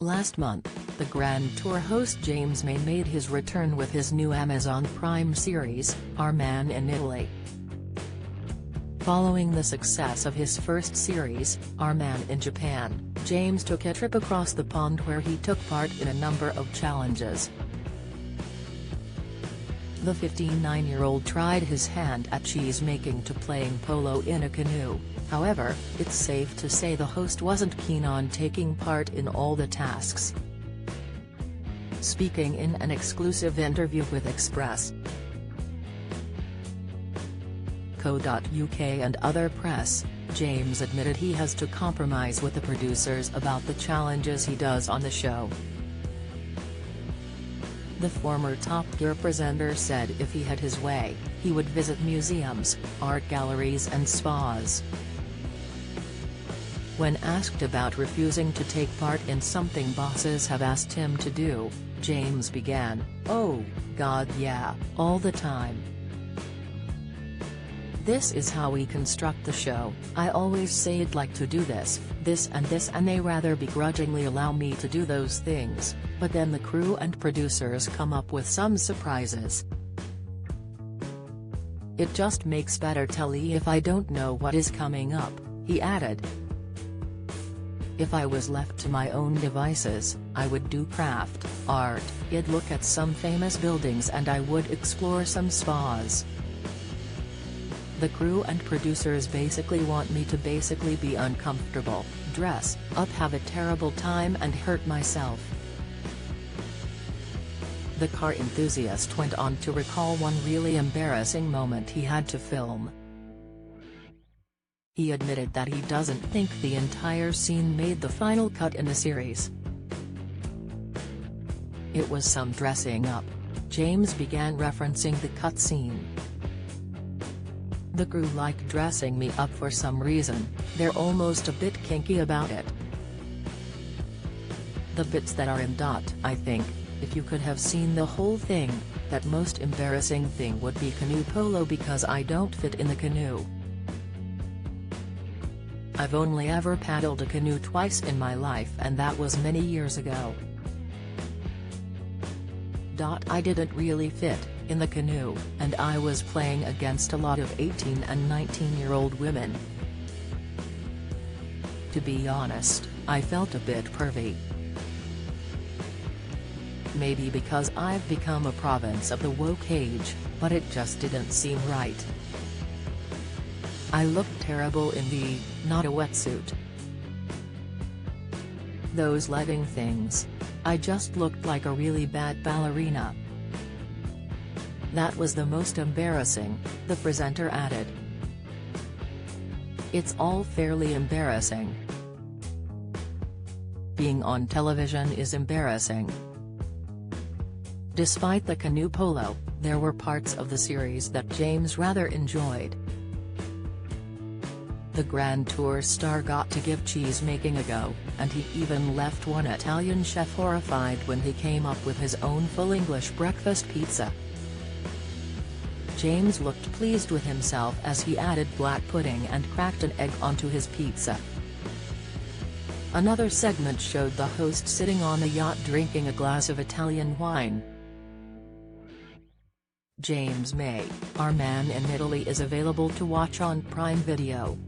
Last month, the Grand Tour host James May made his return with his new Amazon Prime series, Our Man in Italy. Following the success of his first series, Our Man in Japan, James took a trip across the pond where he took part in a number of challenges. The 59-year-old tried his hand at cheese-making to playing polo in a canoe. However, it's safe to say the host wasn't keen on taking part in all the tasks. Speaking in an exclusive interview with Express.co.uk and other press, James admitted he has to compromise with the producers about the challenges he does on the show. The former Top Gear presenter said if he had his way, he would visit museums, art galleries and spas. When asked about refusing to take part in something bosses have asked him to do, James began, "Oh, God yeah, all the time. This is how we construct the show. I always say I'd like to do this and they rather begrudgingly allow me to do those things, but then the crew and producers come up with some surprises. It just makes better telly if I don't know what is coming up," he added. "If I was left to my own devices, I would do craft, art, I'd look at some famous buildings and I would explore some spas. The crew and producers basically want me to be uncomfortable, dress up, have a terrible time and hurt myself." The car enthusiast went on to recall one really embarrassing moment he had to film. He admitted that he doesn't think the entire scene made the final cut in the series. "It was some dressing up." James began referencing the cut scene. "The crew liked dressing me up for some reason, they're almost a bit kinky about it. The bits that are in I think, if you could have seen the whole thing, that most embarrassing thing would be canoe polo because I don't fit in the canoe. I've only ever paddled a canoe twice in my life and that was many years ago. I didn't really fit in the canoe, and I was playing against a lot of 18 and 19-year-old women. To be honest, I felt a bit pervy. Maybe because I've become a province of the woke age, but it just didn't seem right. I looked terrible in not a wetsuit. Those legging things. I just looked like a really bad ballerina. That was the most embarrassing," the presenter added. "It's all fairly embarrassing. Being on television is embarrassing." Despite the canoe polo, there were parts of the series that James rather enjoyed. The Grand Tour star got to give cheese-making a go, and he even left one Italian chef horrified when he came up with his own full English breakfast pizza. James looked pleased with himself as he added black pudding and cracked an egg onto his pizza. Another segment showed the host sitting on a yacht drinking a glass of Italian wine. James May, Our Man in Italy is available to watch on Prime Video.